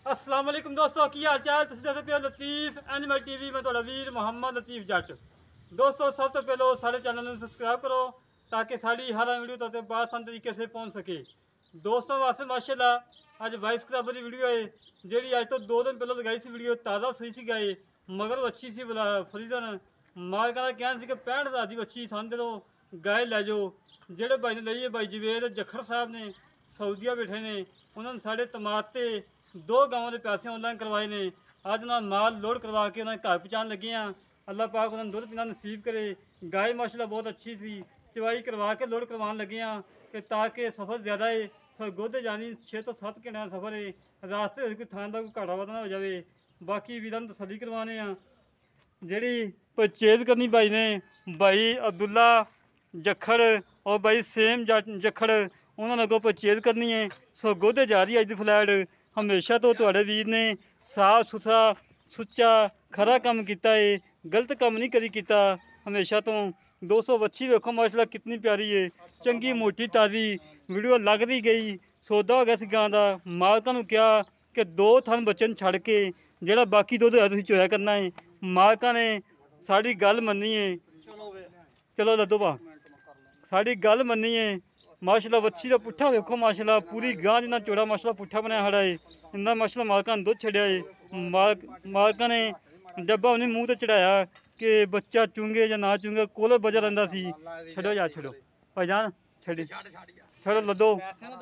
अस्सलाम वालेकुम दोस्तों, की हाल चाल? तुसीं देखदे पियो लतीफ एनिमल टीवी। मैं तुहाडा वीर मोहम्मद लतीफ जट। दोस्तों, सब तो पहले सारे चैनल में सब्सक्राइब करो ताकि साड़ी हर वीडियो तक आसान तरीके से पहुँच सके। दोस्तों वास्ते माशाल्लाह अज वाइस क्लब की वीडियो है जी। अज तो 2 दिन पहले लगाई सी वीडियो। ताज़ा सूई सी गाय, मगर अच्छी सी फरीदन मालक का कहना कि 65,000 की अच्छी समझ लो, गाय लै जाओ। जोड़े भाई ने लई है भाई जवेद जखड़ साहब ने सऊदीया बैठे ने, उन्होंने साढ़े तमाते 2 गाँवों के पैसे ऑनलाइन करवाए ने। अज ना माल लोड करवा के उन्होंने घर पहुँचाने लगे हैं। अल्लाह पाक उन्होंने दुध पीना नसीब करे। गाय माशाल्लाह बहुत अच्छी थी, चवाई करवा के लोड करवाने लगे हैं कि ताकि सफ़र ज़्यादा है, गोदे जानी 6 तो 7 घंटे का सफ़र है, रास्ते कोई थान का कोई घाटा वाधा ना हो जाए। बाकी वीरान तसल्ली करवाने हैं। जी परचेज करनी भाई ने, भाई अब्दुल्ला जखड़ और भाई सेम जखड़, उन्होंने अगों परचेज करनी है। सो गोदे जा रही है अज दी फ्लैट। हमेशा तो तुहाडे वीर ने साफ सुथरा सुच्चा खरा काम किया है, गलत काम नहीं कभी किया हमेशा तो। 200 बच्ची वेखो माशाल्लाह कितनी प्यारी है, चंगी मोटी ताज़ी वीडियो लगती गई। सौदा हो गया सी गां दा। मालकां नूं कहा कि 2 थन बच्चन छड़ के जिहड़ा बाकी दुध है तुसीं चोया करना है। मालकां ने साड़ी गल मन्नी है। चलो लद्दो पा साड़ी गल मन्नी है। माशाल्लाह बच्ची का पुट्ठा वेखो माशाल्लाह पूरी गां जिन्ना चौड़ा माशाल्लाह पुट्ठा बनाया खड़ा है। इन्ना माशाल्लाह मालकां ने दुध छड़िया है। मालकां ने डब्बा उन्हें मूँह तो चढ़ाया कि बच्चा चूंगे या ना चूंगे, कोल बजा रहा सी। छड़ो यार छड़ो भाईजान, छड़ी छड़ो लद्दो,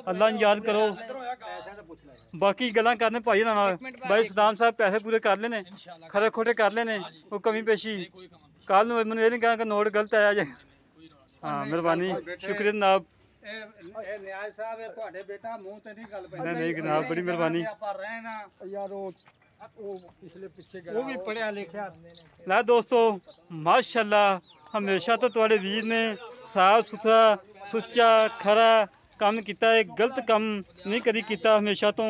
अल्लाह याद करो। बाकी गल्लां करने भाई ना भाई सदाम साहब पैसे पूरे कर लेने, खरे खोटे कर लेने, वो कमी पेशी कल मैंने ये नहीं कहा कि नोट गलत आया जे। हाँ मेहरबानी, शुक्रिया जनाब। नहीं जनाब बड़ी मेहरबानी। ला दोस्तों माशाल्लाह हमेशा तो तुहाडे वीर ने साफ सुथरा सुच्चा खरा काम किया है, गलत काम नहीं कभी किया हमेशा तो।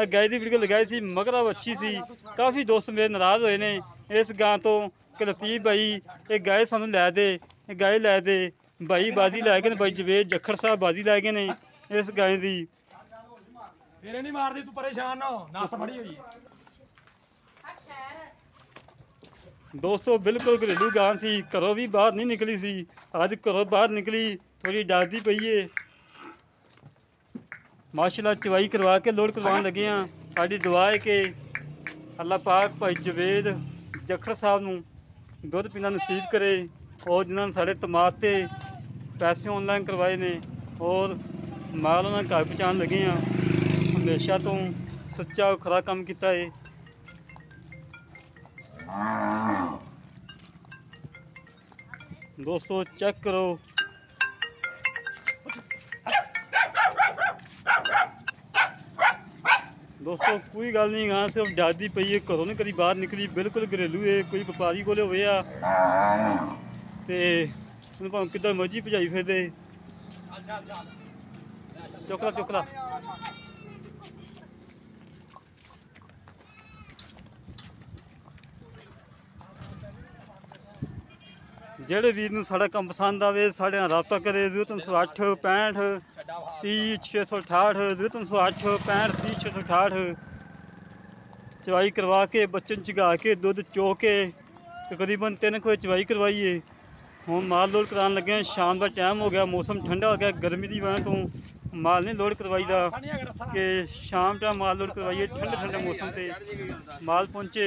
गाय की वीडियो लगाई सी, मगर अच्छी सी। काफ़ी दोस्त मेरे नाराज़ हुए ने इस गां तो कि लतीफ भाई ये गाय सानू लै दे, गाय लै दे। भाई बाजी लै गए भाई जवेद जखड़ साहब बाजी लै गए ने इस गाय की। फिर नहीं मारदी तू परेशान हो, नत्थ फड़ी हुई है। दोस्तों बिल्कुल घरेलू गां सी, घरों भी बाहर नहीं निकली सी। अज घरों बाहर निकली थोड़ी डरती पई है। माशाल्लाह चवाई करवा के लोड करवाने लगे हैं। साड़ी दुआ है कि अल्लाह पाक भाई जवेद जखड़ साहब नूं दुध पीना नसीब करे, और जिन्होंने साढ़े तमाते पैसे ऑनलाइन करवाए ने और माल उन्होंने घर पहुँचाने लगे हैं। हमेशा तो सच्चा खरा काम किया है। दोस्तों चेक करो, दोस्तों कोई गल नहीं, हाँ सिर्फ डरदी पई है, घरों नहीं कभी बाहर निकली, बिल्कुल घरेलू है। कोई व्यापारी कोले होए आ ते उन्हें भावें किद्दां मर्जी भजाई फिरदे। चुकला चुकला जेड़े वीर नूं साड़ा काम पसंद आवे साढ़े नाल राबता करे। 0308 65 30 668 0308 65 30 668। चवाई करवा के बच्चन चगा के दुध चो के तकरीबन 3 बजे चवाई करवाइए। हुण माल लोड कराने लगे हैं। शाम का टाइम हो गया, मौसम ठंडा हो गया, गर्मी की वजह तो माल नहीं लोड करवाईदा कि शाम टाइम माल लोड करवाइए। ठंडे ठंडे मौसम से माल पहुँचे।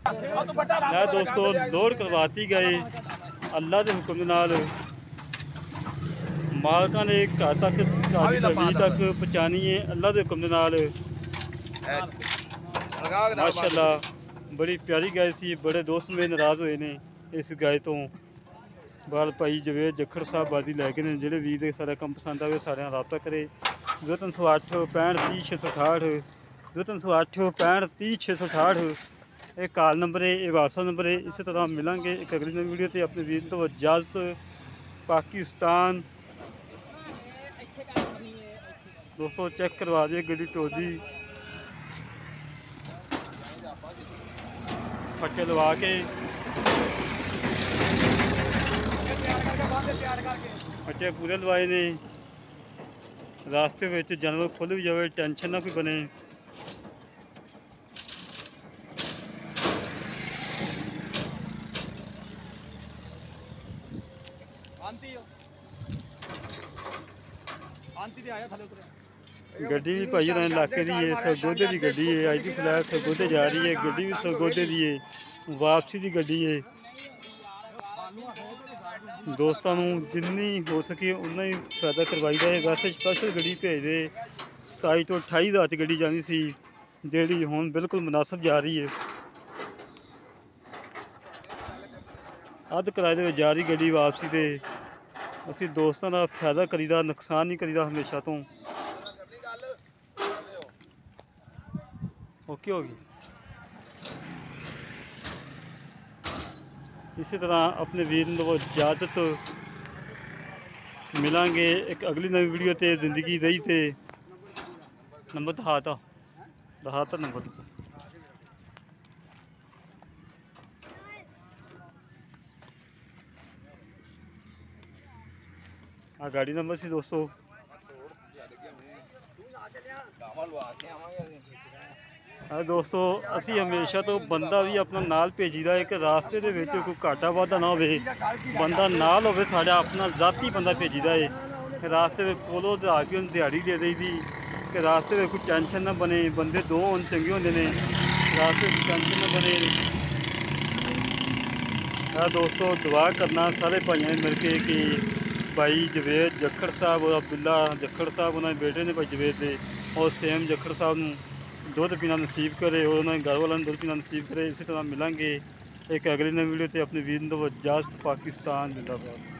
मैं दोस्तों लोड करवाती गए अल्लाह के हुक्म नाल। मालकां ने घर तक तक पहुँचानी है अल्लाह के हुक्म नाल। माशाल्लाह बड़ी प्यारी गाय सी। बड़े दोस्त मेरे नाराज़ हुए ने इस गाय तो। बाल भाई जवेद जखड़ साहब बाजी लै गए ने। जेह्ड़े वीर सारा काम पसंद आवे सारे नाल राबता करे। 0308 65 30 668 0308 65 30 668 एक कॉल नंबर है, ये व्हाट्सअप नंबर है। इसी तरह हम मिलेंगे एक अगली नई वीडियो से। अपने वीर तो इजाज़त। पाकिस्तान दोस्तों चेक करवा दिए गड्डी टोदी पट्टे लवा के पट्टे पूरे लवाए ने। ਰਾਸਤੇ ਵਿੱਚ ਜਾਨਵਰ ਖੁੱਲ੍ਹ ਵੀ ਜਾਵੇ, ਟੈਨਸ਼ਨ ਨਾ ਕੋਈ ਬਣੇ। ਗੱਡੀ ਵੀ ਭਾਈ ਉਹਨਾਂ ਇਲਾਕੇ ਦੀ ਹੈ, ਸਰਗੋਧੇ ਦੀ ਗੱਡੀ ਹੈ। ਅੱਜ ਦੀ ਫਿਲਹਾਲ ਸਰਗੋਧੇ ਜਾ ਰਹੀ ਹੈ, ਗੱਡੀ ਵੀ ਸਰਗੋਧੇ ਦੀ ਹੈ, ਵਾਪਸੀ ਦੀ ਗੱਡੀ ਹੈ। ਦੋਸਤਾਂ ਨੂੰ ਜਿੰਨੀ ਹੋ ਸਕੇ ਉਨਾ ਹੀ ਫਾਇਦਾ ਕਰਵਾਈਦਾ ਹੈ। ਵੈਸੇ ਸਪੈਸ਼ਲ ਗੱਡੀ ਭੇਜਦੇ 27 ਤੋਂ 28 ਹਜ਼ਾਰ 'ਚ ਗੱਡੀ ਜਾਂਦੀ ਸੀ, ਜਿਹੜੀ ਹੁਣ ਬਿਲਕੁਲ ਮੁਨਾਸਬ ਜਾ ਰਹੀ ਹੈ। ਅੱਧ ਕਿਰਾਏ ਦੇ ਵਿੱਚ ਜਾ ਰਹੀ ਗੱਡੀ ਵਾਪਸੀ 'ਤੇ। ਅਸੀਂ ਦੋਸਤਾਂ ਦਾ ਫਾਇਦਾ ਕਰੀਦਾ, ਨੁਕਸਾਨ ਨਹੀਂ ਕਰੀਦਾ ਹਮੇਸ਼ਾ ਤੋਂ। ਓਕੇ ਹੋ ਗਈ। ਇਸੇ ਤਰ੍ਹਾਂ ਆਪਣੇ ਵੀਰ ਨੂੰ ਇਜਾਜ਼ਤ, ਮਿਲਾਂਗੇ ਇੱਕ ਅਗਲੀ ਨਵੀਂ ਵੀਡੀਓ 'ਤੇ। ਜ਼ਿੰਦਗੀ ਰਹੀ ਤੇ ਨੰਬਰ ਦਿਖਾਤਾ ਨੰਬਰ। ਆ ਗਾੜੀ ਨੰਬਰ ਸੀ ਦੋਸਤੋ। ਹਾਂ ਦੋਸਤੋ, ਅਸੀਂ ਹਮੇਸ਼ਾ ਤੋਂ ਬੰਦਾ ਵੀ ਆਪਣਾ ਨਾਲ ਭੇਜੀਦਾ ਹੈ ਕਿ ਰਾਸਤੇ ਦੇ ਵਿੱਚ ਕੋਈ ਘਾਟਾ ਵਾਧਾ ਨਾ ਹੋਵੇ, ਬੰਦਾ ਨਾਲ ਹੋਵੇ ਸਾਡਾ, ਆਪਣਾ ਜ਼ਾਤੀ ਬੰਦਾ ਭੇਜੀਦਾ ਹੈ। ਰਾਸਤੇ ਵਿੱਚ ਕੋਲੋਂ ਆ ਕੇ ਉਹਨੂੰ ਦਿਹਾੜੀ ਦੇ ਦੇਈਦੀ ਕਿ ਰਾਸਤੇ ਵਿੱਚ ਕੋਈ ਟੈਨਸ਼ਨ ਨਾ ਬਣੇ। ਬੰਦੇ ਦੋ ਹੋਣ ਚੰਗੇ ਹੁੰਦੇ ਨੇ, ਰਾਸਤੇ ਵਿੱਚ ਟੈਨਸ਼ਨ ਨਾ ਬਣੇ। ਹਾਂ ਦੋਸਤੋ, ਦੁਆ ਕਰਨਾ ਸਾਰੇ ਭਾਈਆਂ ਨੇ ਮਿਲ ਕੇ ਕਿ ਭਾਈ ਜਵੇਦ ਜੱਖੜ ਸਾਹਿਬ ਔਰ ਅਬਦੁੱਲਾ ਜੱਖੜ ਸਾਹਿਬ, ਉਹਨਾਂ ਦੇ ਬੇਟੇ ਨੇ ਭਾਈ ਜਵੇਦ ਦੇ, ਔਰ ਸੇਮ ਜੱਖੜ ਸਾਹਿਬ ਨੂੰ ਦੁੱਧ ਪੀਣਾ ਨਸੀਬ ਕਰੇ, ਔਰ ਉਹਨਾਂ ਦੇ ਘਰ ਵਾਲਿਆਂ ਨੂੰ ਦੁੱਧ ਪੀਣਾ ਨਸੀਬ ਕਰੇ। ਇਸੇ ਤਰ੍ਹਾਂ ਮਿਲਾਂਗੇ ਇੱਕ ਅਗਲੀ ਨਵੀਂ ਵੀਡੀਓ 'ਤੇ। ਆਪਣੇ ਵੀਰ ਨੂੰ ਇਜਾਜ਼ਤ। ਪਾਕਿਸਤਾਨ ਜ਼ਿੰਦਾਬਾਦ।